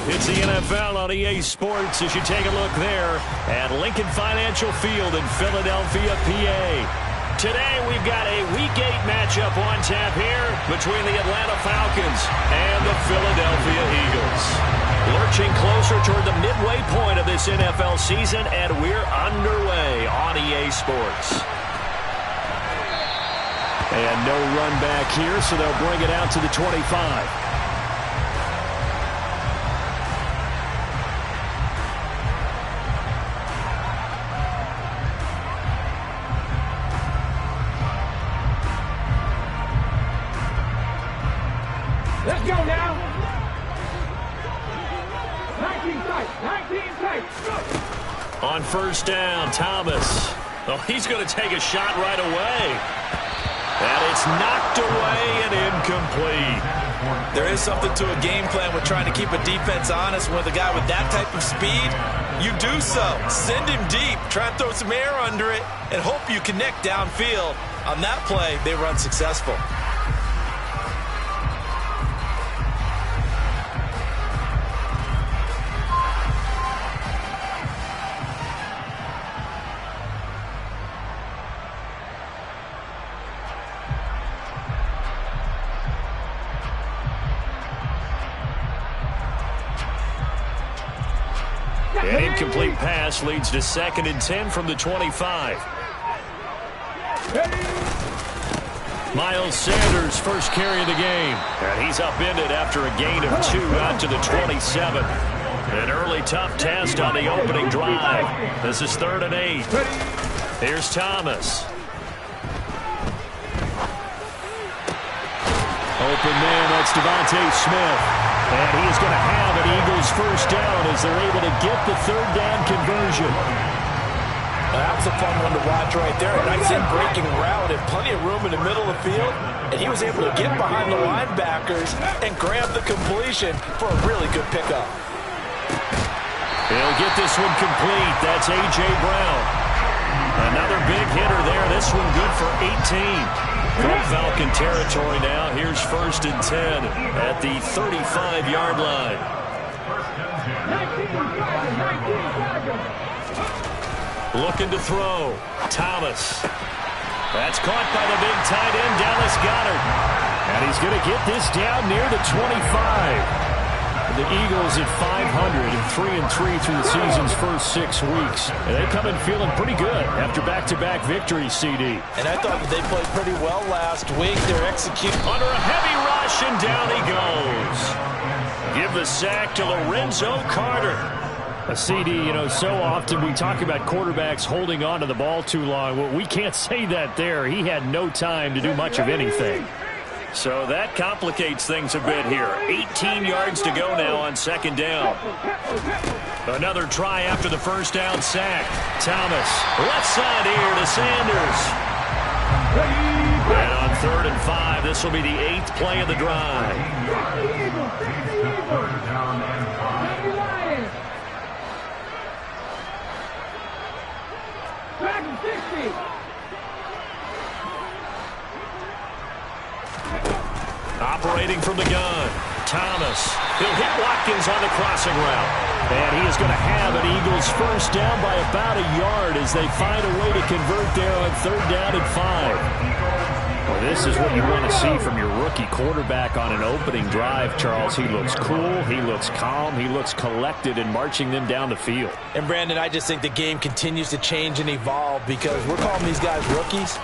It's the NFL on EA Sports as you take a look there at Lincoln Financial Field in Philadelphia, PA. Today we've got a Week 8 matchup on tap here between the Atlanta Falcons and the Philadelphia Eagles. Lurching closer toward the midway point of this NFL season, and we're underway on EA Sports. And no run back here, so they'll bring it out to the 25. Let's go now. 19 tight. On first down, Thomas. Oh, he's going to take a shot right away. And it's knocked away and incomplete. There is something to a game plan with trying to keep a defense honest with a guy with that type of speed. You do so. Send him deep. Try and throw some air under it and hope you connect downfield. On that play, they run successful. An incomplete pass leads to 2nd and 10 from the 25. Miles Sanders first carry of the game. And he's upended after a gain of 2 out to the 27. An early tough test on the opening drive. This is 3rd and 8. Here's Thomas. Open man, that's Devontae Smith. And he is going to have an Eagles first down as they're able to get the 3rd down conversion. That was a fun one to watch right there. A nice in-breaking route and plenty of room in the middle of the field. And he was able to get behind the linebackers and grab the completion for a really good pickup. He'll get this one complete. That's A.J. Brown. Another big hitter there. This one good for 18. From Falcon territory now, here's 1st and 10 at the 35-yard line. Looking to throw. Thomas. That's caught by the big tight end, Dallas Goedert. And he's going to get this down near the 25. The Eagles at 500 and 3-3 through the season's first 6 weeks. And they come in feeling pretty good after back-to-back victories, CD. And I thought that they played pretty well last week. They're executing under a heavy rush, and down he goes. Give the sack to Lorenzo Carter. A CD, you know, so often we talk about quarterbacks holding on to the ball too long. Well, we can't say that there. He had no time to do much of anything. So that complicates things a bit here. 18 yards to go now on 2nd down. Another try after the first down sack. Thomas, left side here to Sanders. And on 3rd and 5, this will be the 8th play of the drive. Operating from the gun, Thomas. He'll hit Watkins on the crossing route. And he is going to have an Eagles first down by about a yard as they find a way to convert there on 3rd down and 5. Well, this is what you want to see from your rookie quarterback on an opening drive, Charles. He looks cool, he looks calm, he looks collected in marching them down the field. And, Brandon, I just think the game continues to change and evolve because we're calling these guys rookies.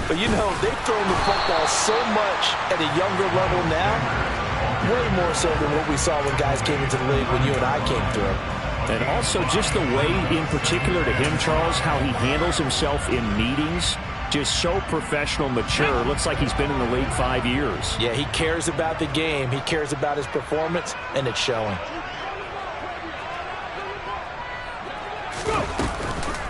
But, you know, they've thrown the football so much at a younger level now, way more so than what we saw when guys came into the league when you and I came through. And also just the way, in particular to him, Charles, how he handles himself in meetings, just so professional, mature. Looks like he's been in the league 5 years. Yeah, he cares about the game. He cares about his performance, and it's showing.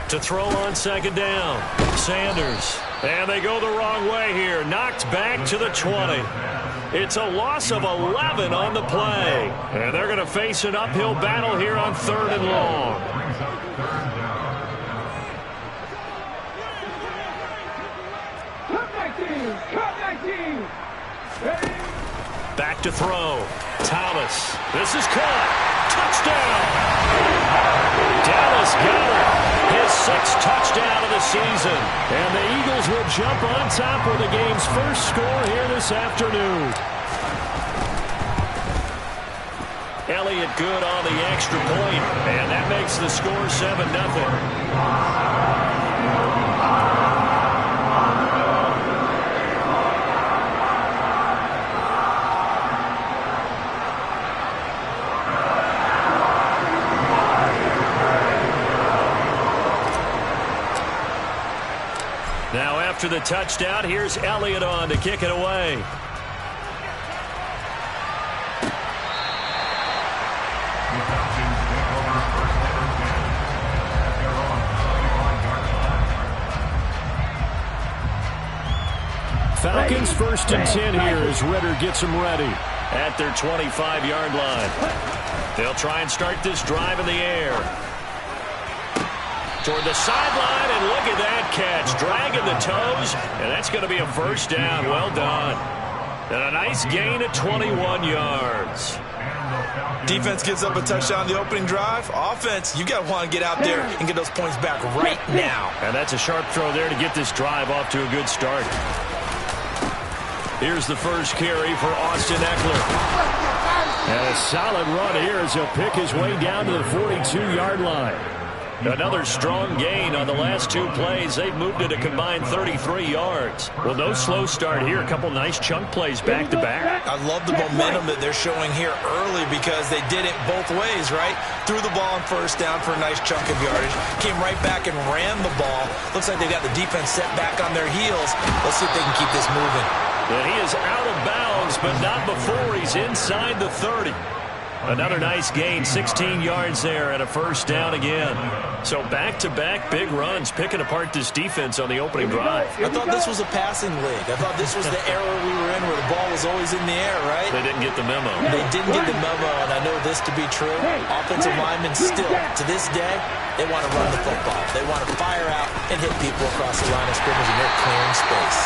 To throw on 2nd down, Sanders. And they go the wrong way here. Knocked back to the 20. It's a loss of 11 on the play. And they're going to face an uphill battle here on 3rd and long. Back to throw. Thomas. This is caught. touchdown! Dallas got it. His 6th touchdown of the season. And the Eagles will jump on top with the game's first score here this afternoon. Elliott good on the extra point, and that makes the score 7-0. Now after the touchdown, here's Elliott on to kick it away. Falcons 1st and 10 here as Ritter gets them ready at their 25-yard line. They'll try and start this drive in the air. Toward the sideline, and look at that catch. Dragging the toes, and that's going to be a first down. Well done. And a nice gain at 21 yards. Defense gives up a touchdown on the opening drive. Offense, you got to want to get out there and get those points back right now. And that's a sharp throw there to get this drive off to a good start. Here's the first carry for Austin Eckler. And a solid run here as he'll pick his way down to the 42-yard line. Another strong gain on the last 2 plays. They've moved it a combined 33 yards. Well, no slow start here. A couple nice chunk plays back-to-back. I love the momentum that they're showing here early because they did it both ways, right? Threw the ball on first down for a nice chunk of yardage. Came right back and ran the ball. Looks like they got the defense set back on their heels. Let's see if they can keep this moving. And he is out of bounds, but not before he's inside the 30. Another nice gain, 16 yards there, and a first down again. So back-to-back big runs, picking apart this defense on the opening drive. I thought this was a passing league. I thought this was the era we were in where the ball was always in the air, right? They didn't get the memo. They didn't get the memo, and I know this to be true. Offensive linemen still, to this day, they want to run the football. They want to fire out and hit people across the line of scrimmage, and they're clearing space.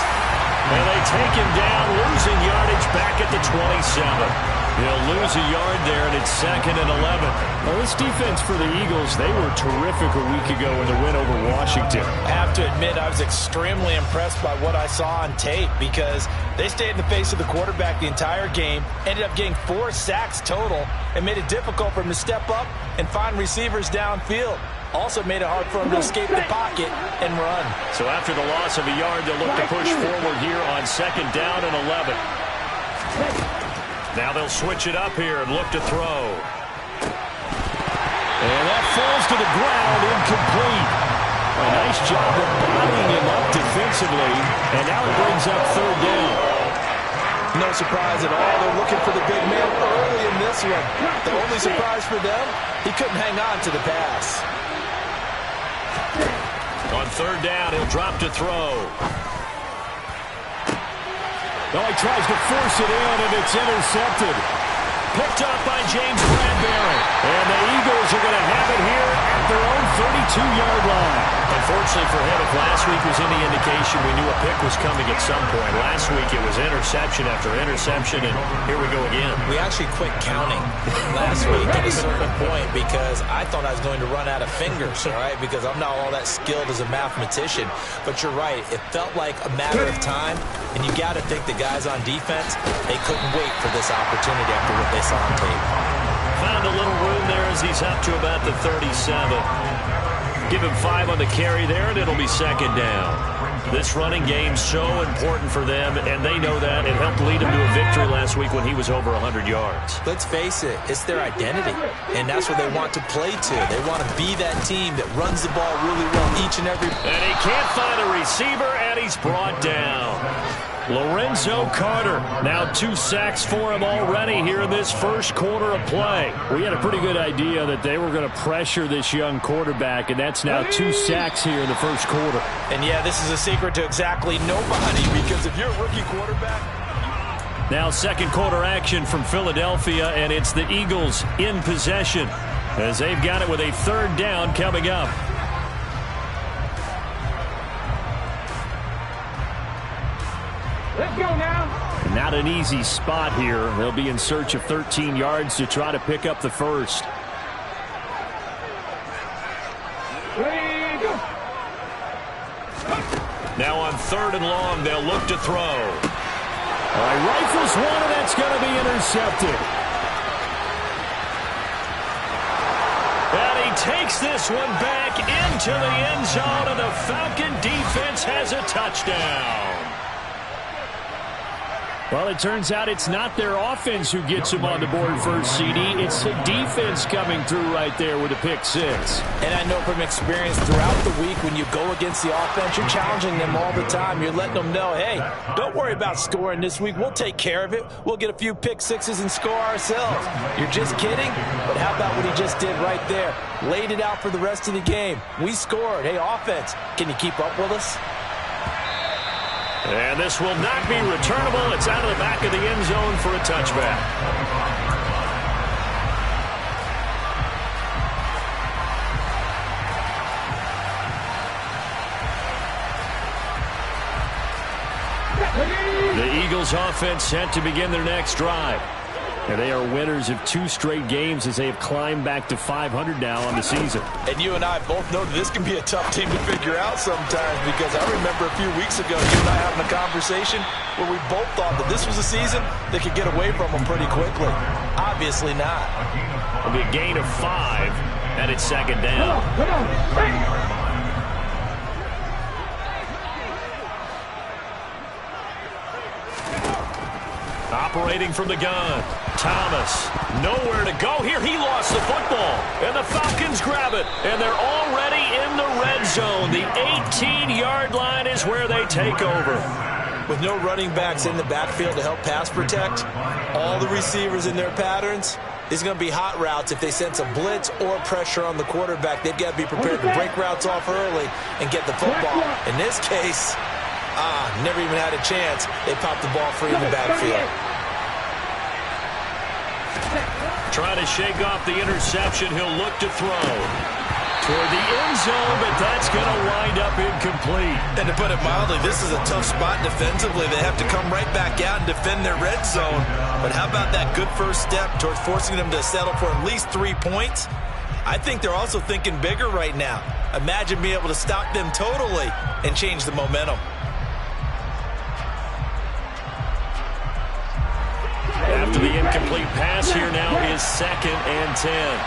And they take him down, losing yardage back at the 27. He'll lose a yard there, and it's 2nd and 11. Well, this defense for the Eagles, they were terrific a week ago in the win over Washington. I have to admit, I was extremely impressed by what I saw on tape because they stayed in the face of the quarterback the entire game, ended up getting 4 sacks total, and made it difficult for him to step up and find receivers downfield. Also made it hard for him to escape the pocket and run. So after the loss of a yard, they'll look to push forward here on 2nd down and 11. Now they'll switch it up here and look to throw. And that falls to the ground, incomplete. A nice job of bodying him up defensively, and now it brings up 3rd down. No surprise at all. They're looking for the big man early in this one. The only surprise for them, he couldn't hang on to the pass. On 3rd down, he'll drop to throw. Oh, he tries to force it in, and it's intercepted. Picked up by James Bradbury. And the Eagles are going to have it here at their own 32-yard line. Unfortunately for him, if last week was any indication, we knew a pick was coming at some point. Last week it was interception after interception, and here we go again. We actually quit counting last week at a certain point because I thought I was going to run out of fingers, all right, because I'm not all that skilled as a mathematician. But you're right. It felt like a matter of time, and you got to think the guys on defense, they couldn't wait for this opportunity after what they saw on tape. Found a little room there as he's up to about the 37. Give him 5 on the carry there, and it'll be 2nd down. This running game's so important for them, and they know that. It helped lead him to a victory last week when he was over 100 yards. Let's face it, it's their identity, and that's what they want to play to. They want to be that team that runs the ball really well each and every... And he can't find a receiver, and he's brought down. Lorenzo Carter, now 2 sacks for him already here in this first quarter of play. We had a pretty good idea that they were going to pressure this young quarterback, and that's now 2 sacks here in the first quarter. And yeah, this is a secret to exactly nobody, because if you're a rookie quarterback... Now 2nd quarter action from Philadelphia, and it's the Eagles in possession as they've got it with a 3rd down coming up. Let's go now. Not an easy spot here. They'll be in search of 13 yards to try to pick up the first. 3rd and long. They'll look to throw. All right, rifles one, and that's going to be intercepted. And he takes this one back into the end zone, and the Falcon defense has a touchdown. Well, it turns out it's not their offense who gets them on the board first, CD. It's the defense coming through right there with a pick six. And I know from experience throughout the week, when you go against the offense, you're challenging them all the time. You're letting them know, hey, don't worry about scoring this week. We'll take care of it. We'll get a few pick sixes and score ourselves. You're just kidding? But how about what he just did right there? Laid it out for the rest of the game. We scored. Hey, offense, can you keep up with us? And this will not be returnable. It's out of the back of the end zone for a touchback. The Eagles offense set to begin their next drive. And they are winners of 2 straight games as they have climbed back to 500 now on the season. And you and I both know that this can be a tough team to figure out sometimes, because I remember a few weeks ago you and I having a conversation where we both thought that this was a season that could get away from them pretty quickly. Obviously not. It'll be a gain of 5, and it's 2nd down. Come on. Operating from the gun, Thomas, nowhere to go here. He lost the football, and the Falcons grab it, and they're already in the red zone. The 18-yard line is where they take over. With no running backs in the backfield to help pass protect, all the receivers in their patterns, these are going to be hot routes. If they sense a blitz or pressure on the quarterback, they've got to be prepared to break routes off early and get the football. In this case, never even had a chance. They popped the ball free in the backfield. Trying to shake off the interception. He'll look to throw toward the end zone, but that's going to wind up incomplete. And to put it mildly, this is a tough spot defensively. They have to come right back out and defend their red zone. But how about that good first step towards forcing them to settle for at least 3 points? I think they're also thinking bigger right now. Imagine being able to stop them totally and change the momentum. After the incomplete pass, here now is 2nd and 10.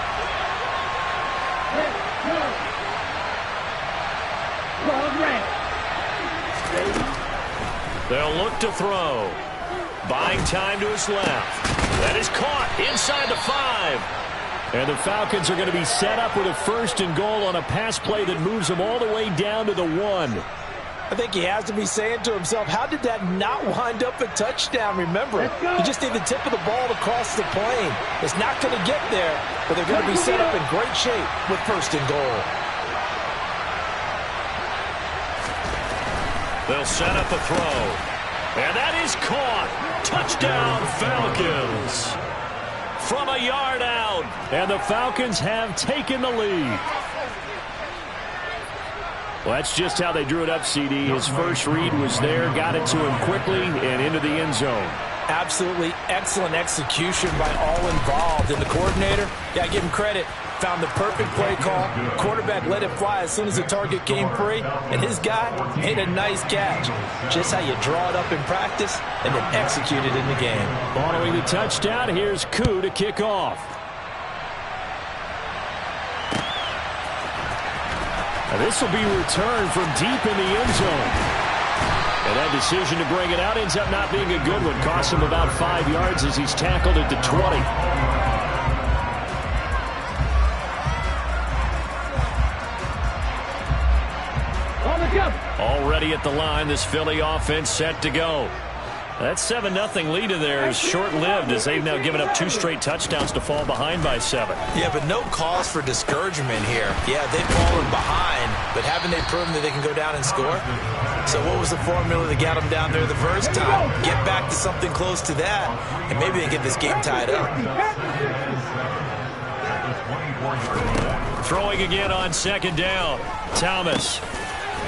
They'll look to throw. Buying time to his left. That is caught inside the 5. And the Falcons are going to be set up with a 1st and goal on a pass play that moves them all the way down to the 1. I think he has to be saying to himself, how did that not wind up a touchdown? Remember, you just need the tip of the ball to cross the plane. It's not going to get there, but they're going to be set up in great shape with 1st and goal. They'll set up a throw. And that is caught. Touchdown, Falcons. From a yard out. And the Falcons have taken the lead. Well, that's just how they drew it up, CD. His first read was there, got it to him quickly, and into the end zone. Absolutely excellent execution by all involved. And the coordinator, got to give him credit, found the perfect play call. Quarterback let it fly as soon as the target came free, and his guy made a nice catch. Just how you draw it up in practice and then execute it in the game. Following the touchdown, here's Koo to kick off. Now this will be returned from deep in the end zone. And that decision to bring it out ends up not being a good one. Costs him about 5 yards as he's tackled at the 20. Already at the line, this Philly offense set to go. That 7-0 lead of theirs is short-lived as they've now given up 2 straight touchdowns to fall behind by 7. Yeah, but no cause for discouragement here. Yeah, they've fallen behind, but haven't they proven that they can go down and score? So what was the formula that got them down there the first time? Get back to something close to that, and maybe they get this game tied up. Throwing again on 2nd down. Thomas.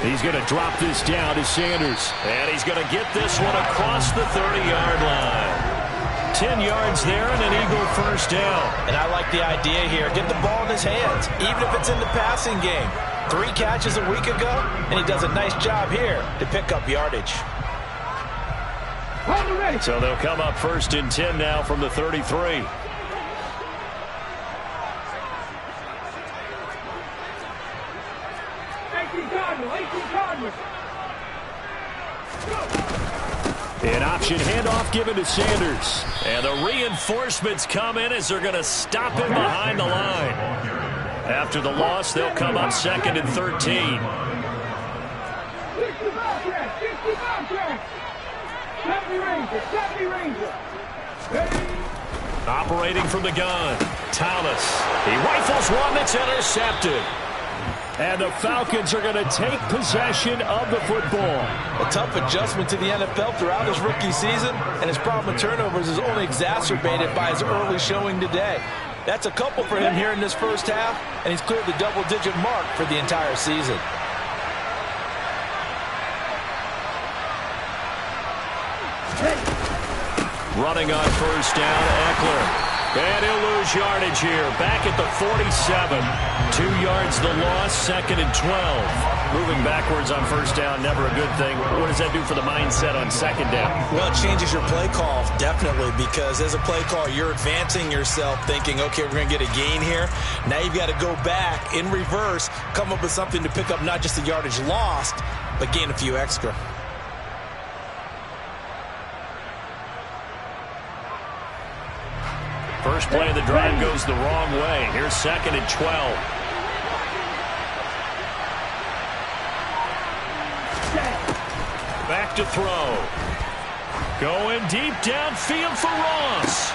He's going to drop this down to Sanders. And he's going to get this one across the 30-yard line. 10 yards there and an Eagle first down. And I like the idea here. Get the ball in his hands, even if it's in the passing game. 3 catches a week ago, and he does a nice job here to pick up yardage. So they'll come up first and 10 now from the 33. 18 Cardinals. An option handoff given to Sanders. And the reinforcements come in as they're going to stop him behind the line. After the loss, they'll come up second and 13. 65 track. 70 Ranger. Operating from the gun, Thomas. He rifles one that's intercepted. And the Falcons are going to take possession of the football. A tough adjustment to the NFL throughout his rookie season, and his problem with turnovers is only exacerbated by his early showing today. That's a couple for him here in this first half, and he's cleared the double-digit mark for the entire season. Running on first down, Eckler. And he'll lose yardage here. Back at the 47. 2 yards the loss, second and 12. Moving backwards on first down, never a good thing. What does that do for the mindset on second down? Well, it changes your play call, definitely, because as a play call, you're advancing yourself thinking, okay, we're going to get a gain here. Now you've got to go back in reverse, come up with something to pick up not just the yardage lost, but gain a few extra. First play of the drive goes the wrong way. Here's second and 12. Back to throw. Going deep downfield for Ross.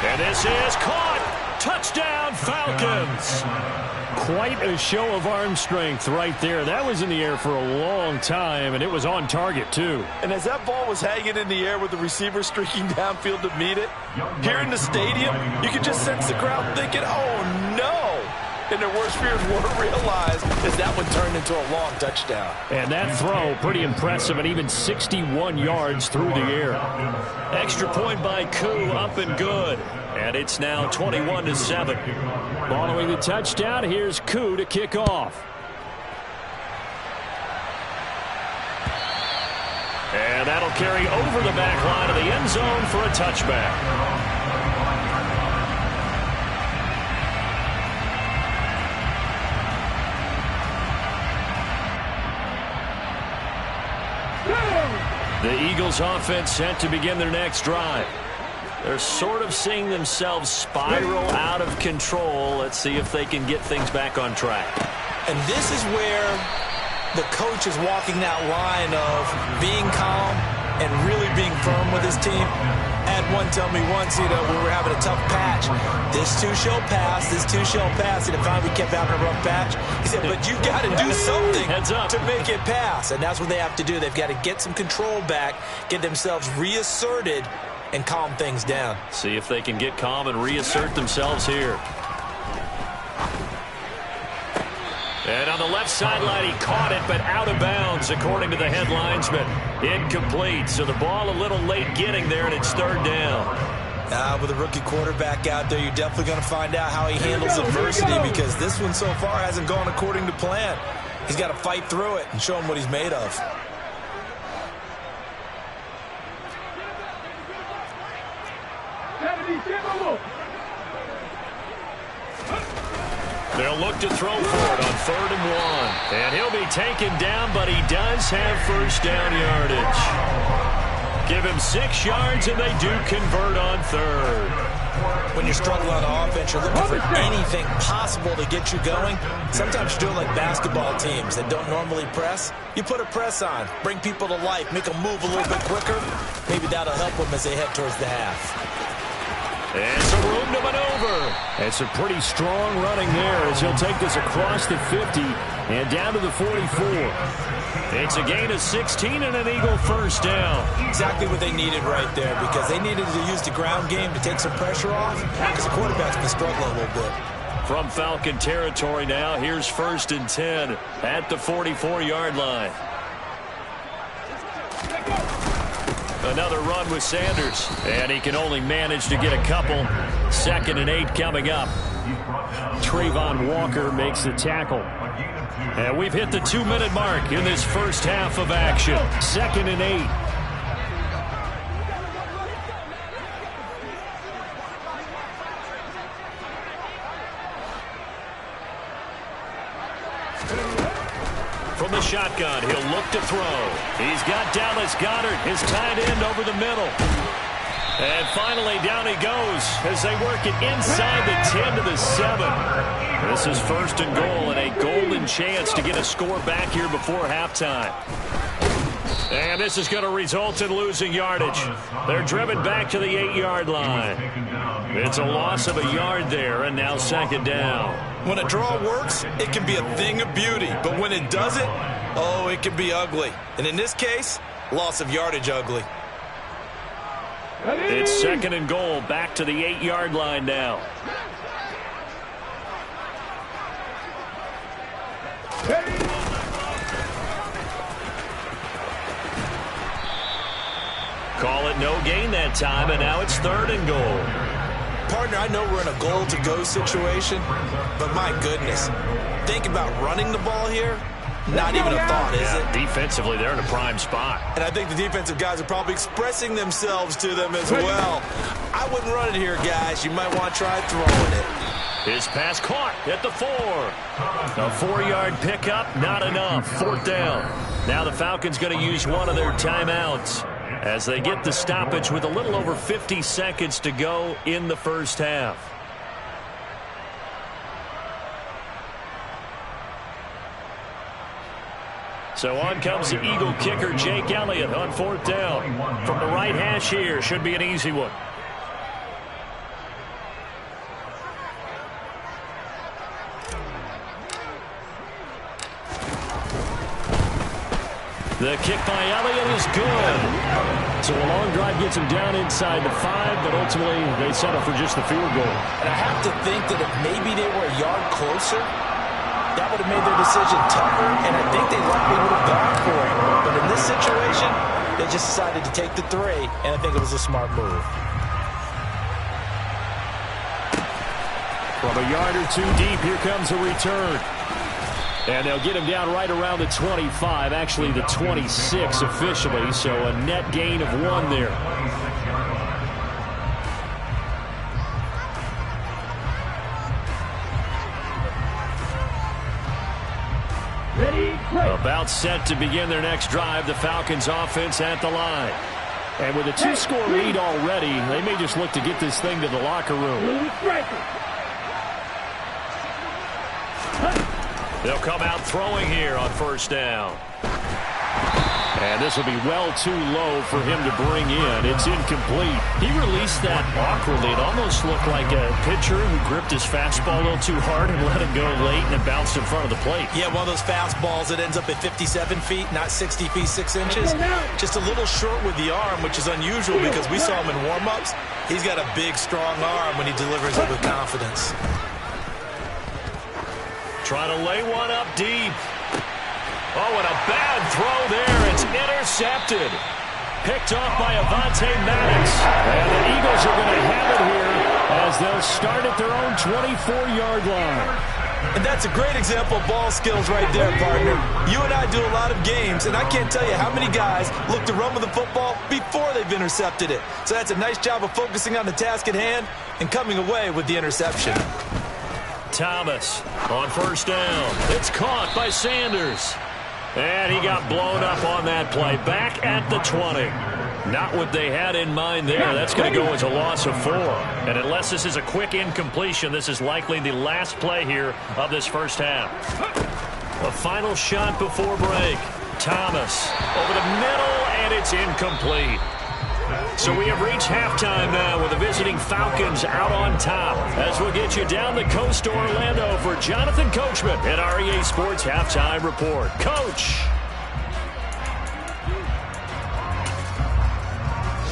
And this is caught. Touchdown, Falcons. Quite a show of arm strength right there. That was in the air for a long time, and it was on target, too. And as that ball was hanging in the air with the receiver streaking downfield to meet it, here in the stadium, you could just sense the crowd thinking, oh, no. And their worst fears weren't realized as that one turned into a long touchdown. And that throw, pretty impressive, and even 61 yards through the air. Extra point by Koo, up and good. And it's now 21-7. Following the touchdown, here's Koo to kick off. And that'll carry over the back line of the end zone for a touchback. The Eagles offense set to begin their next drive. They're sort of seeing themselves spiral out of control. Let's see if they can get things back on track. And this is where the coach is walking that line of being calm and really being firm with his team. I had one tell me once, when we were having a tough patch, this too shall pass, this too shall pass, and finally we kept having a rough patch. He said, but you've got to do something to make it pass, and that's what they have to do. They've got to get some control back, get themselves reasserted, and calm things down. See if they can get calm and reassert themselves here. And on the left sideline, he caught it, but out of bounds, according to the head linesman. Incomplete, so the ball a little late getting there, and it's third down. With a rookie quarterback out there, you're definitely going to find out how he handles adversity, because this one so far hasn't gone according to plan. He's got to fight through it and show him what he's made of. They'll look to throw for it on 3rd and 1. And he'll be taken down, but he does have first down yardage. Give him 6 yards, and they do convert on 3rd. When you're struggling on offense, you're looking for anything possible to get you going. Sometimes you're doing like basketball teams that don't normally press. You put a press on, bring people to life, make them move a little bit quicker. Maybe that'll help them as they head towards the half. And some room to maneuver. And some pretty strong running there as he'll take this across the 50 and down to the 44. It's a gain of 16 and an Eagle first down. Exactly what they needed right there, because they needed to use the ground game to take some pressure off, because the quarterback's been struggling a little bit. From Falcon territory now, here's 1st and 10 at the 44-yard line. Another run with Sanders. And he can only manage to get a couple. 2nd and 8 coming up. Trayvon Walker makes the tackle. And we've hit the 2-minute mark in this first half of action. 2nd and 8. From the shotgun, he'll look to throw. He's got Dallas Goedert, his tight end, over the middle. And finally, down he goes as they work it inside the 10 to the 7. This is 1st and goal and a golden chance to get a score back here before halftime. And this is going to result in losing yardage. They're driven back to the 8-yard line. It's a loss of a yard there, and now 2nd down. When a draw works, it can be a thing of beauty. But when it doesn't, oh, it can be ugly. And in this case, loss of yardage ugly. It's 2nd and goal, back to the 8-yard line now. Call it no gain that time, and now it's 3rd and goal. Partner, I know we're in a goal-to-go situation, but my goodness, think about running the ball here. Not even a thought, is it? Defensively, they're in a prime spot. And I think the defensive guys are probably expressing themselves to them as well. I wouldn't run it here, guys. You might want to try throwing it. His pass caught at the 4. A 4-yard pickup, not enough. 4th down. Now the Falcons going to use one of their timeouts as they get the stoppage with a little over 50 seconds to go in the first half. So on comes the Eagle kicker, Jake Elliott, on 4th down. From the right hash here, should be an easy one. The kick by Elliott is good. So a long drive gets him down inside the 5, but ultimately they settle for just the field goal. And I have to think that if maybe they were a yard closer, that would have made their decision tougher, and I think they likely would have gone for it. But in this situation, they just decided to take the 3, and I think it was a smart move. From a yard or 2 deep, here comes a return. And they'll get him down right around the 25, actually the 26 officially, so a net gain of 1 there. About set to begin their next drive, the Falcons offense at the line. And with a 2-score lead already, they may just look to get this thing to the locker room. They'll come out throwing here on 1st down. And this will be well too low for him to bring in. It's incomplete. He released that awkwardly. It almost looked like a pitcher who gripped his fastball a little too hard and let it go late, and it bounced in front of the plate. Yeah, one of those fastballs that ends up at 57 feet, not 60 feet, 6 inches. Just a little short with the arm, which is unusual because we saw him in warm-ups. He's got a big, strong arm when he delivers it with confidence. Trying to lay one up deep. Oh, and a bad throw there. It's intercepted. Picked off by Avonte Maddox. And the Eagles are going to have it here as they'll start at their own 24-yard line. And that's a great example of ball skills right there, partner. You and I do a lot of games, and I can't tell you how many guys look to run with the football before they've intercepted it. So that's a nice job of focusing on the task at hand and coming away with the interception. Thomas on 1st down. It's caught by Sanders. And he got blown up on that play. Back at the 20. Not what they had in mind there. That's going to go as a loss of 4. And unless this is a quick incompletion, this is likely the last play here of this first half. A final shot before break. Thomas over the middle, and it's incomplete. So we have reached halftime now with the visiting Falcons out on top. As we'll get you down the coast to Orlando for Jonathan Coachman at our EA Sports Halftime Report. Coach.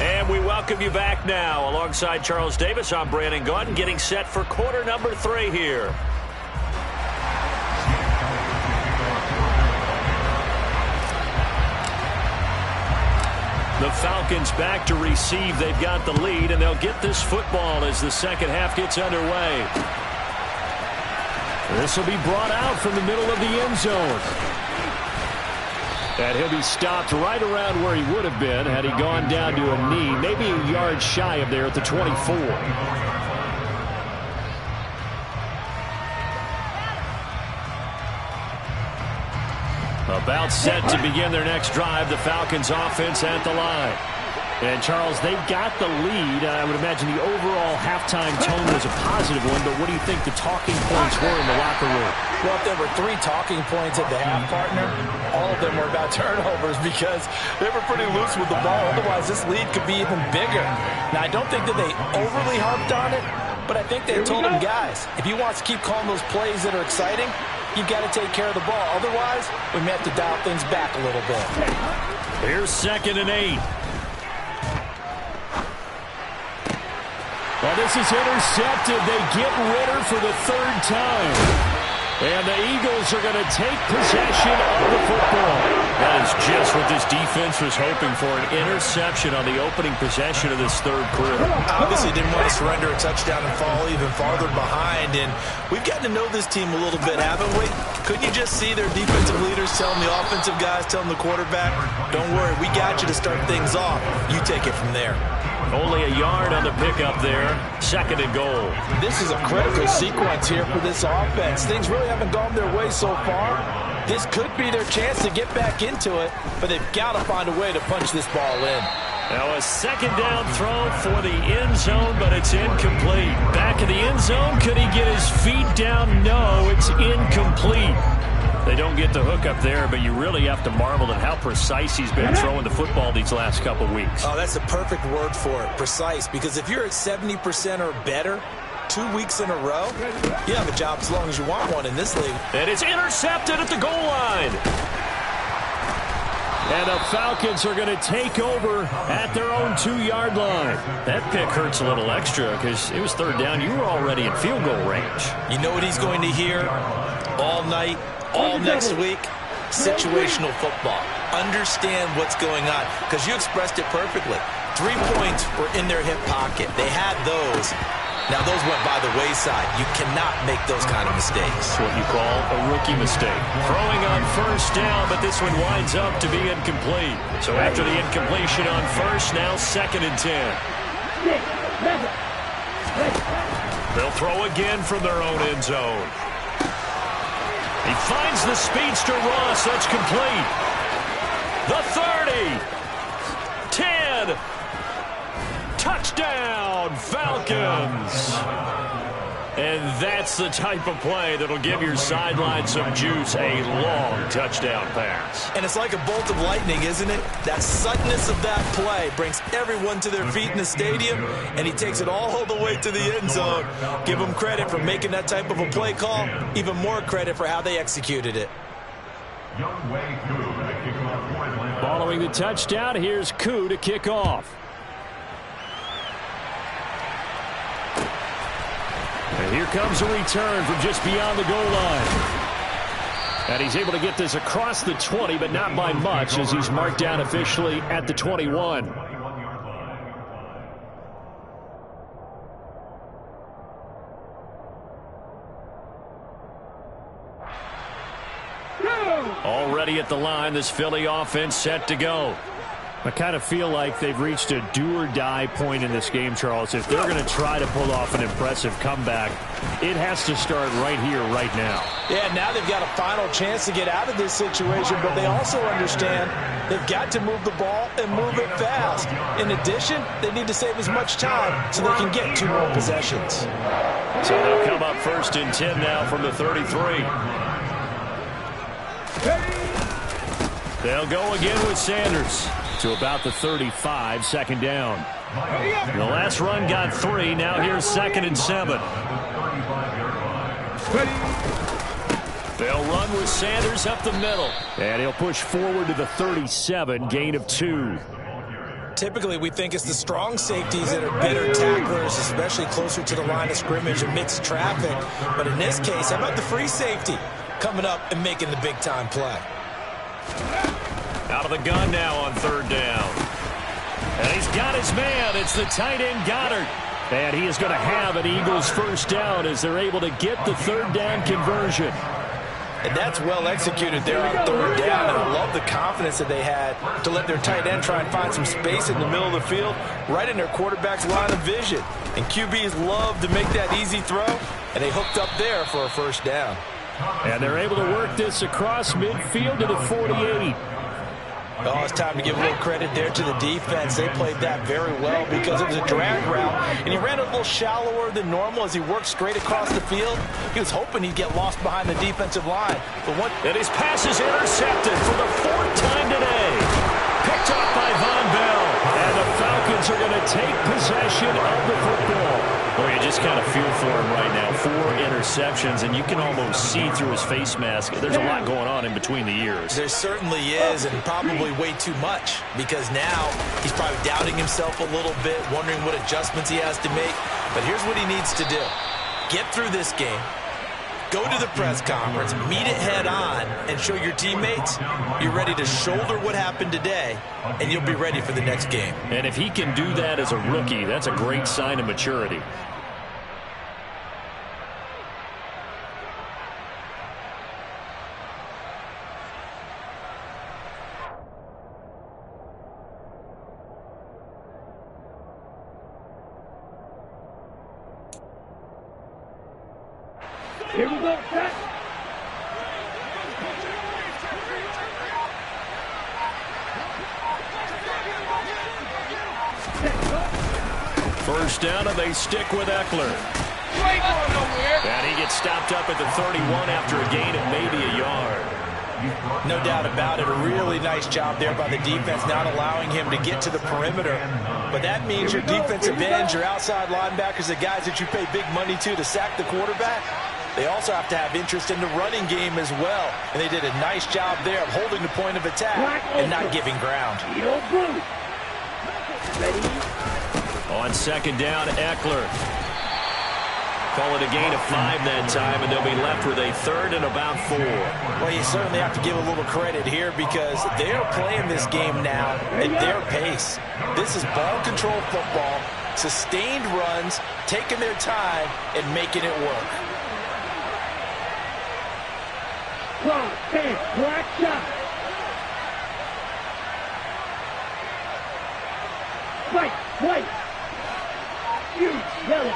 And we welcome you back now. Alongside Charles Davis, I'm Brandon Gaudin, getting set for quarter number 3 here. The Falcons back to receive. They've got the lead, and they'll get this football as the second half gets underway. This will be brought out from the middle of the end zone. And he'll be stopped right around where he would have been had he gone down to a knee, maybe a yard shy of there at the 24. About set to begin their next drive, the Falcons offense at the line. And, Charles, they've got the lead. I would imagine the overall halftime tone was a positive one, but what do you think the talking points were in the locker room? Well, if there were 3 talking points at the half, partner, all of them were about turnovers because they were pretty loose with the ball. Otherwise, this lead could be even bigger. Now, I don't think that they overly harped on it, but I think they told them, guys, if you want to keep calling those plays that are exciting, you've got to take care of the ball. Otherwise, we may have to dial things back a little bit. Here's 2nd and 8. Well, this is intercepted. They get Ritter for the 3rd time. And the Eagles are going to take possession of the football. That is just what this defense was hoping for, an interception on the opening possession of this 3rd quarter. Obviously didn't want to surrender a touchdown and fall even farther behind. And we've gotten to know this team a little bit, haven't we? Couldn't you just see their defensive leaders telling the offensive guys, telling the quarterback, don't worry, we got you to start things off. You take it from there. Only a yard on the pickup there. 2nd and goal. This is a critical sequence here for this offense. Things really haven't gone their way so far. This could be their chance to get back into it, but they've got to find a way to punch this ball in. Now a 2nd down throw for the end zone, but it's incomplete. Back in the end zone, could he get his feet down? No, it's incomplete. They don't get the hook up there, but you really have to marvel at how precise he's been throwing the football these last couple weeks. Oh, that's the perfect word for it, precise, because if you're at 70% or better 2 weeks in a row, you have a job as long as you want one in this league. And it's intercepted at the goal line. And the Falcons are going to take over at their own 2-yard line. That pick hurts a little extra because it was 3rd down. You were already in field goal range. You know what he's going to hear all night, all next week? Situational football. Understand what's going on, because you expressed it perfectly. 3 points were in their hip pocket. They had those. Now, those went by the wayside. You cannot make those kind of mistakes. That's what you call a rookie mistake. Throwing on 1st down, but this one winds up to be incomplete. So after the incompletion on 1st, now 2nd and 10. They'll throw again from their own end zone. He finds the speedster Ross. That's complete. The 30. 10. Touchdown, Falcons. And that's the type of play that'll give your sideline some juice. A long touchdown pass. And it's like a bolt of lightning, isn't it? That suddenness of that play brings everyone to their feet in the stadium, and he takes it all the way to the end zone. Give him credit for making that type of a play call. Even more credit for how they executed it. Following the touchdown, here's Koo to kick off. And here comes a return from just beyond the goal line. And he's able to get this across the 20, but not by much, as he's marked down officially at the 21. Already at the line, this Philly offense set to go. I kind of feel like they've reached a do-or-die point in this game, Charles. If they're going to try to pull off an impressive comeback, it has to start right here, right now. Yeah, now they've got a final chance to get out of this situation, but they also understand they've got to move the ball and move it fast. In addition, they need to save as much time so they can get 2 more possessions. So they'll come up 1st and 10 now from the 33. They'll go again with Sanders to about the 35, 2nd down. The last run got 3. Now here's 2nd and 7. They'll run with Sanders up the middle. And he'll push forward to the 37, gain of 2. Typically, we think it's the strong safeties that are better tacklers, especially closer to the line of scrimmage amidst traffic. But in this case, how about the free safety coming up and making the big-time play? Out of the gun now on 3rd down. And he's got his man. It's the tight end, Goddard. And he is going to have an Eagles first down as they're able to get the third down conversion. And that's well executed there on third down. And I love the confidence that they had to let their tight end try and find some space in the middle of the field, right in their quarterback's line of vision. And QBs love to make that easy throw, and they hooked up there for a first down. And they're able to work this across midfield to the 48. Oh, it's time to give a little credit there to the defense. They played that very well because it was a drag route, and he ran a little shallower than normal as he worked straight across the field. He was hoping he'd get lost behind the defensive line. And his pass is intercepted for the fourth time today. Picked off by Von Bell, and the Falcons are going to take possession of the football. Well, you just kind of feel for him right now. 4 interceptions, and you can almost see through his face mask. There's a lot going on in between the ears. There certainly is, and probably way too much, because now he's probably doubting himself a little bit, wondering what adjustments he has to make. But here's what he needs to do. Get through this game, go to the press conference, meet it head on, and show your teammates you're ready to shoulder what happened today, and you'll be ready for the next game. And if he can do that as a rookie, that's a great sign of maturity. Here we go, set. First down, and they stick with Eckler. And he gets stopped up at the 31 after a gain of maybe a yard. No doubt about it. A really nice job there by the defense, not allowing him to get to the perimeter. But that means your defensive ends, your outside linebackers, the guys that you pay big money to sack the quarterback, they also have to have interest in the running game as well. And they did a nice job there of holding the point of attack and not giving ground. On second down, Eckler. Call it a gain of 5 that time, and they'll be left with a third and about 4. Well, you certainly have to give a little credit here because they're playing this game now at their pace. This is ball control football, sustained runs, taking their time, and making it work. Black shot. White. Huge, yellow.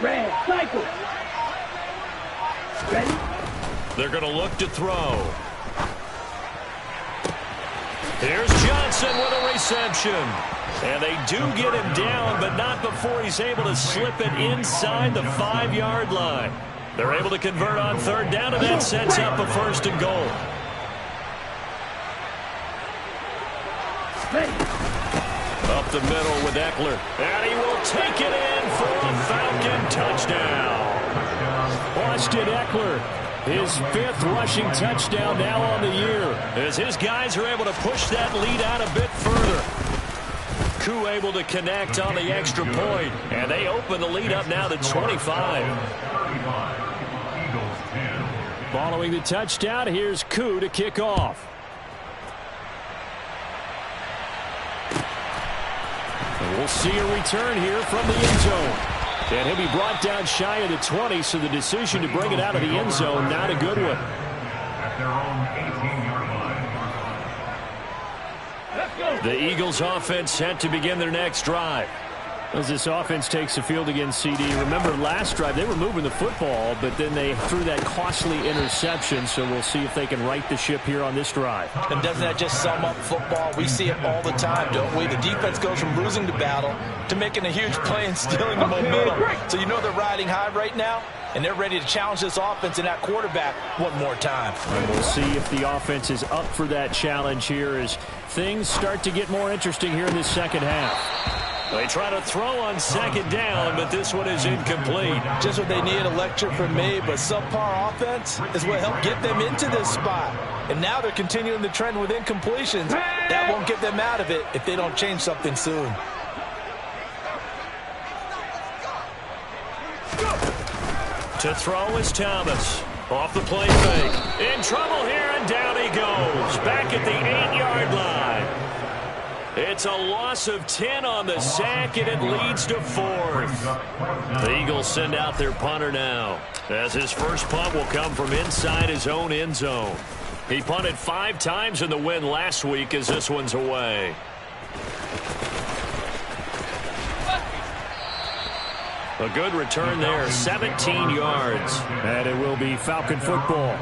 Red, cycle. Ready? They're going to look to throw. Here's Johnson with a reception. And they do get him down, but not before he's able to slip it inside the 5-yard line. They're able to convert on third down, and that sets up a first and goal. Up the middle with Eckler. And he will take it in for a Falcon touchdown. Austin Eckler, his 5th rushing touchdown now on the year, as his guys are able to push that lead out a bit further. Koo able to connect on the extra point, and they open the lead up now to 25. Following the touchdown, here's Koo to kick off. And we'll see a return here from the end zone. And he'll be brought down shy of the 20, so the decision to bring it out of the end zone, not a good one. The Eagles offense set to begin their next drive. As this offense takes the field against CD, remember last drive they were moving the football, but then they threw that costly interception, so we'll see if they can right the ship here on this drive. And doesn't that just sum up football? We see it all the time, don't we? The defense goes from losing the battle to making a huge play and stealing the momentum. So you know they're riding high right now, and they're ready to challenge this offense and that quarterback one more time. And we'll see if the offense is up for that challenge here as things start to get more interesting here in this second half. They try to throw on second down, but this one is incomplete. Just what they need, a lecture from me, but subpar offense is what helped get them into this spot. And now they're continuing the trend with incompletions. That won't get them out of it if they don't change something soon. To throw is Thomas. Off the play fake. In trouble here, and down he goes. Back at the 8-yard line. It's a loss of 10 on the sack, and it leads to 4th. The Eagles send out their punter now, as his first punt will come from inside his own end zone. He punted 5 times in the win last week as this one's away. A good return there, 17 yards. And it will be Falcon football.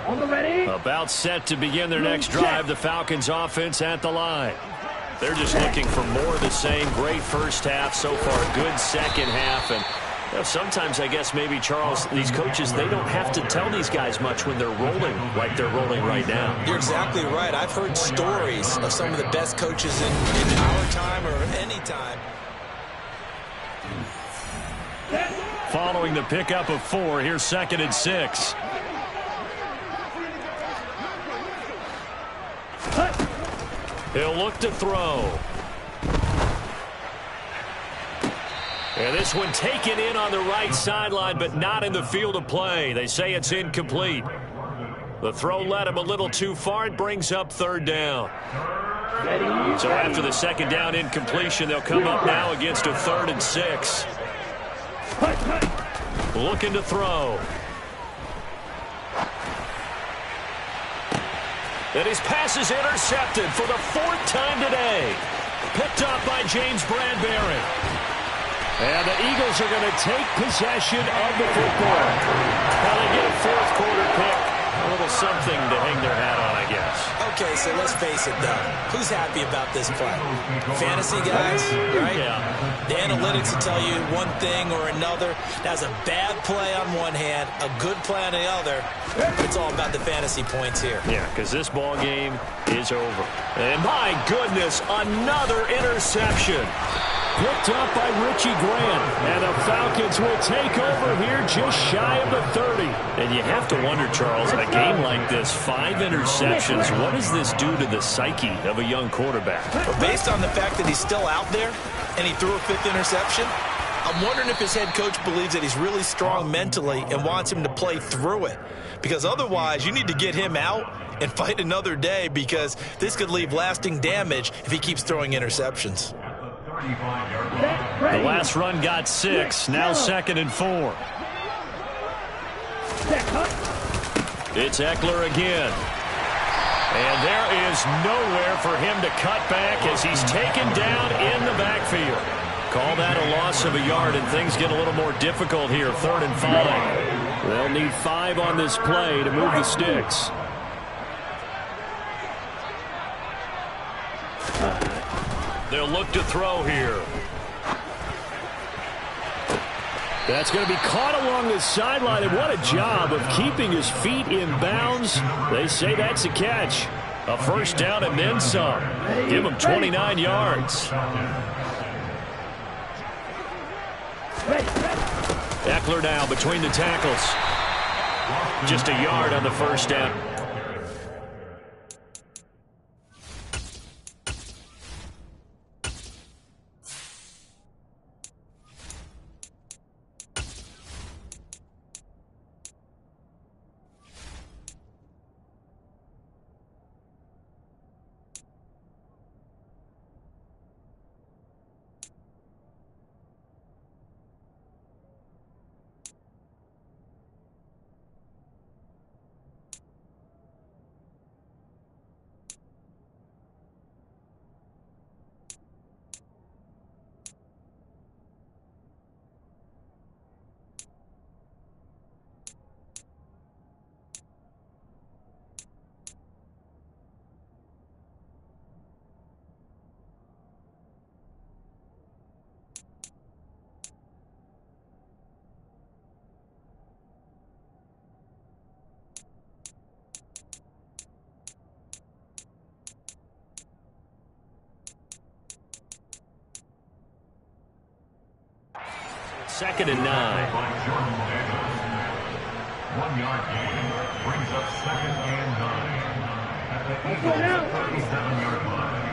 On the ready. About set to begin their next drive, the Falcons offense at the line. They're just looking for more of the same. Great first half so far, good second half. And you know, sometimes I guess maybe, Charles, these coaches, they don't have to tell these guys much when they're rolling like they're rolling right now. You're exactly right. I've heard stories of some of the best coaches in our time or any time. Following the pickup of 4, here's 2nd and 6. He'll look to throw. And this one taken in on the right sideline, but not in the field of play. They say it's incomplete. The throw led him a little too far. It brings up 3rd down. So after the 2nd down incompletion, they'll come up now against a 3rd and 6. Looking to throw. And his pass is intercepted for the 4th time today. Picked up by James Bradbury. And the Eagles are going to take possession of the football. Now they get a 4th quarter pick. A little something to hang their hat on, I guess. Okay, so let's face it, though. Who's happy about this play? Fantasy guys, right? Yeah. The analytics will tell you one thing or another. That's a bad play on one hand, a good play on the other. But it's all about the fantasy points here. Yeah, because this ball game is over. And my goodness, another interception. Picked up by Richie Grant. And the Falcons will take over here just shy of the 30. And you have to wonder, Charles, in a game like this, 5 interceptions, what does this do to the psyche of a young quarterback? But based on the fact that he's still out there and he threw a 5th interception, I'm wondering if his head coach believes that he's really strong mentally and wants him to play through it. Because otherwise, you need to get him out and fight another day, because this could leave lasting damage if he keeps throwing interceptions. The last run got 6. Now 2nd and 4. It's Eckler again. And there is nowhere for him to cut back as he's taken down in the backfield. Call that a loss of a yard, and things get a little more difficult here. 3rd and 5. They'll need 5 on this play to move the sticks. They'll look to throw here. That's going to be caught along the sideline, and what a job of keeping his feet in bounds. They say that's a catch. A 1st down and then some. Give him 29 yards. Eckler now between the tackles. Just a yard on the 1st down. Second and 9. 1 yard gain brings up 2nd and 9 at the Eagles' 37-yard line.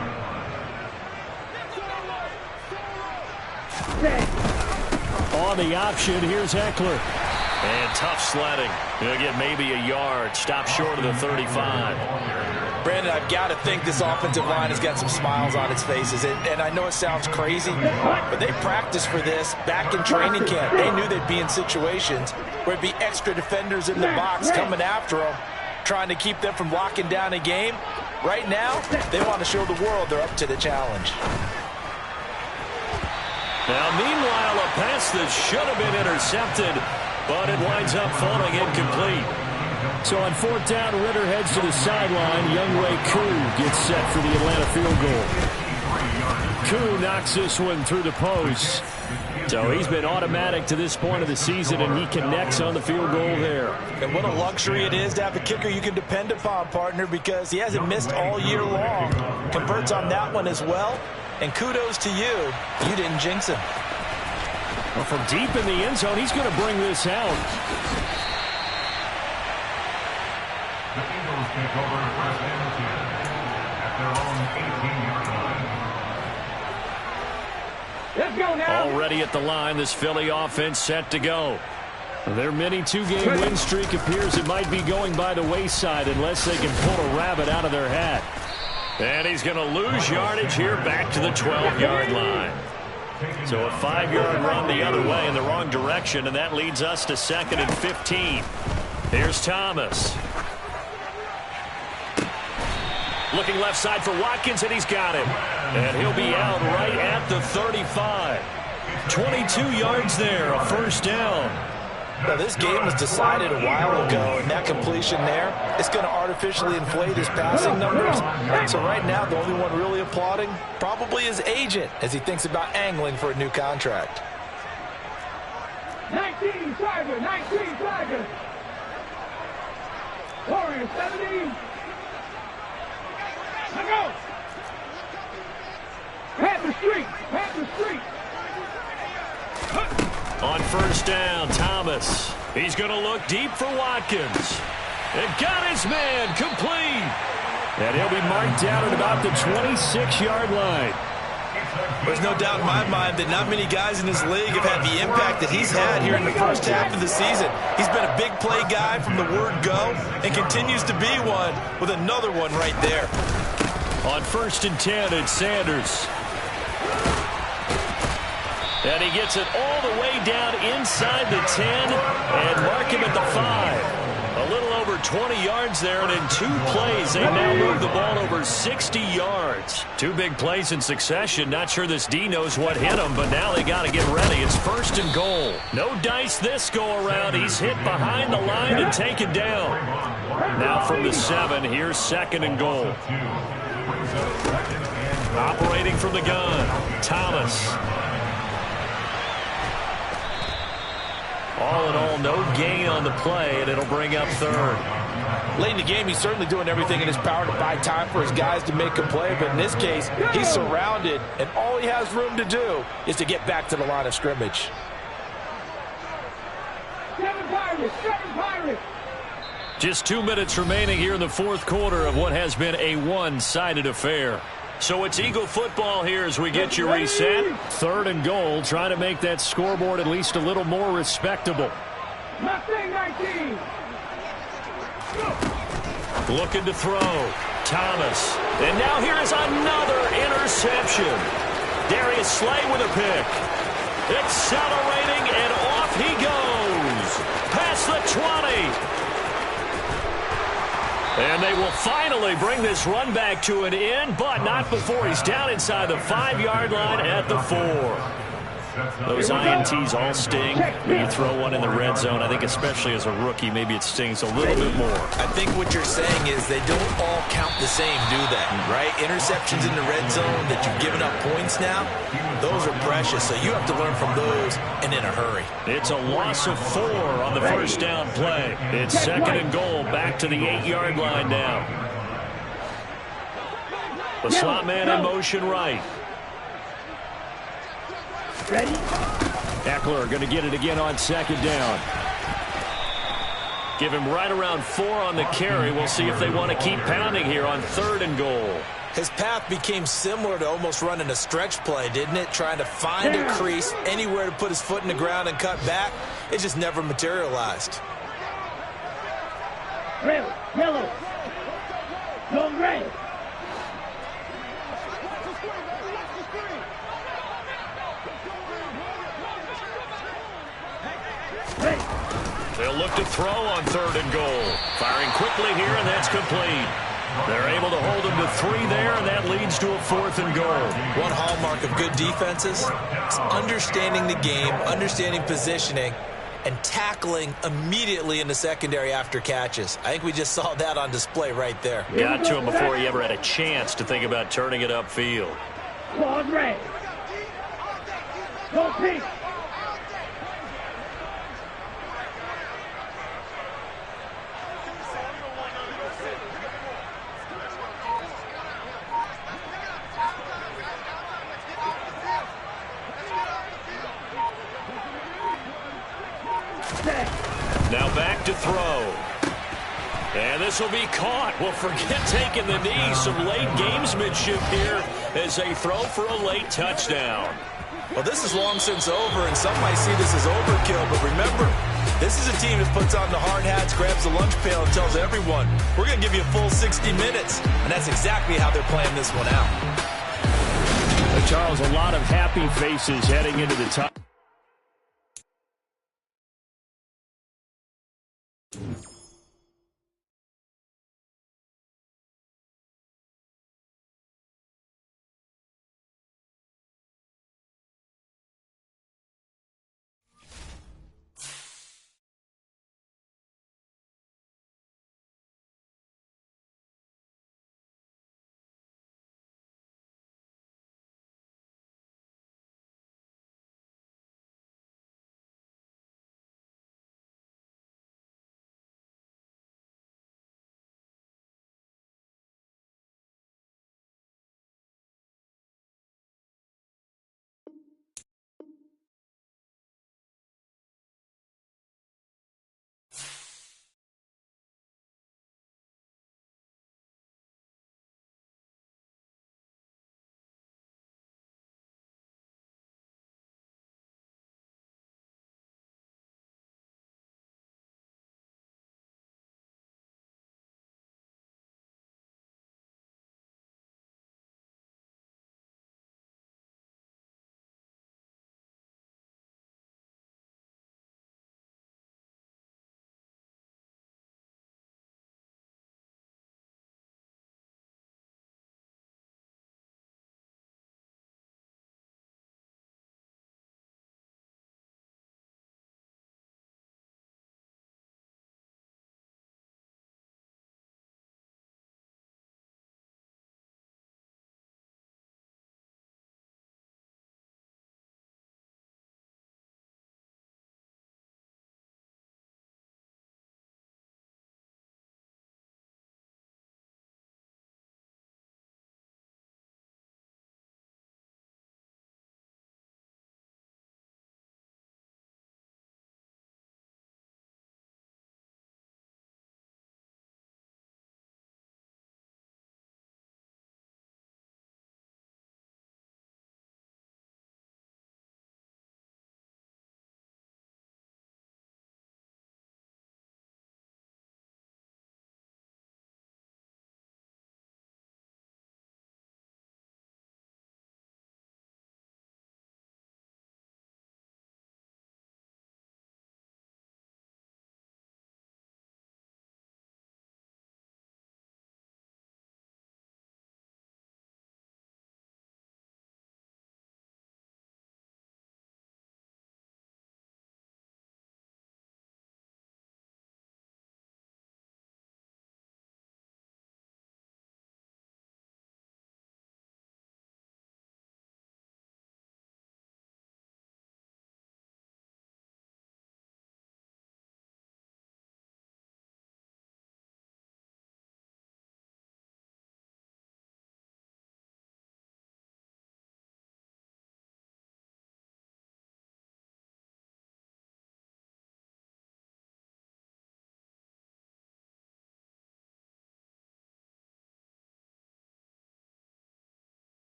On the option, here's Eckler. And tough sledding. He'll get maybe a yard. Stop short of the 35. Brandon, I've got to think this offensive line has got some smiles on its faces. And I know it sounds crazy, but they practiced for this back in training camp. They knew they'd be in situations where it'd be extra defenders in the box coming after them, trying to keep them from locking down a game. Right now, they want to show the world they're up to the challenge. Now, meanwhile, a pass that should have been intercepted, but it winds up falling incomplete. So on fourth down, Ritter heads to the sideline. Younghoe Koo gets set for the Atlanta field goal. Koo knocks this one through the post. So he's been automatic to this point of the season, and he connects on the field goal there. And what a luxury it is to have a kicker you can depend upon, partner, because he hasn't missed all year long. Converts on that one as well. And kudos to you. You didn't jinx him. Well, from deep in the end zone, he's going to bring this out. The Eagles take over first and 10 at their own 18-yard line. Let's go now. Already at the line, this Philly offense set to go. Their mini two-game win streak appears it might be going by the wayside unless they can pull a rabbit out of their hat. And he's going to lose yardage here back to the 12-yard line. So a 5-yard run the other way in the wrong direction, and that leads us to 2nd and 15. Here's Thomas. Looking left side for Watkins, and he's got him. And he'll be out right at the 35. 22 yards there, a first down. Now, this game was decided a while ago, and that completion there, it's going to artificially inflate his passing numbers. So right now, the only one really applauding probably his agent as he thinks about angling for a new contract. 19 Tiger, 19 Tiger. Warriors 17. Now go. Panther Street, Panther Street. On first down, Thomas. He's going to look deep for Watkins. And got his man complete. And he'll be marked down at about the 26-yard line. There's no doubt in my mind that not many guys in this league have had the impact that he's had here in the first half of the season. He's been a big play guy from the word go and continues to be one with another one right there. On first and 10, it's Sanders. And he gets it all the way down inside the 10 and mark him at the 5. A little over 20 yards there, and in 2 plays, they now move the ball over 60 yards. 2 big plays in succession. Not sure this D knows what hit him, but now they got to get ready. It's first and goal. No dice this go-around. He's hit behind the line and taken down. Now from the 7, here's 2nd and goal. Operating from the gun, Thomas. All in all, no gain on the play, and it'll bring up 3rd. Late in the game, he's certainly doing everything in his power to buy time for his guys to make a play, but in this case, he's surrounded, and all he has room to do is to get back to the line of scrimmage. 7 Pirates, 7 Pirates. Just 2 minutes remaining here in the 4th quarter of what has been a one-sided affair. So it's Eagle football here as we get you reset. 3rd and goal, trying to make that scoreboard at least a little more respectable. Mustang 19. Looking to throw. Thomas. And now here is another interception. Darius Slay with a pick. Accelerating, and off he goes. Past the 20. And they will finally bring this run back to an end, but not before he's down inside the 5-yard line at the 4. Those INTs all sting when you throw one in the red zone. I think especially as a rookie, maybe it stings a little bit more. I think what you're saying is they don't all count the same, do they? Right? Interceptions in the red zone that you've given up points now, those are precious. So you have to learn from those and in a hurry. It's a loss of 4 on the first down play. It's 2nd and goal, back to the 8-yard line now. The slot man in motion right. Ready? Eckler going to get it again on 2nd down. Give him right around 4 on the carry. We'll see if they want to keep pounding here on 3rd and goal. His path became similar to almost running a stretch play, didn't it? Trying to find a crease, anywhere to put his foot in the ground and cut back. It just never materialized. Red, yellow. Zone ready. Ready. They'll look to throw on 3rd and goal. Firing quickly here, and that's complete. They're able to hold them to 3 there, and that leads to a 4th and goal. One hallmark of good defenses is understanding the game, understanding positioning, and tackling immediately in the secondary after catches. I think we just saw that on display right there. Got to him before he ever had a chance to think about turning it upfield. Claws ready. Go pink. Now back to throw. And this will be caught. Well, forget taking the knee. Some late gamesmanship here as they throw for a late touchdown. Well, this is long since over, and some might see this as overkill. But remember, this is a team that puts on the hard hats, grabs the lunch pail, and tells everyone, we're going to give you a full 60 minutes. And that's exactly how they're playing this one out. Charles, a lot of happy faces heading into the top.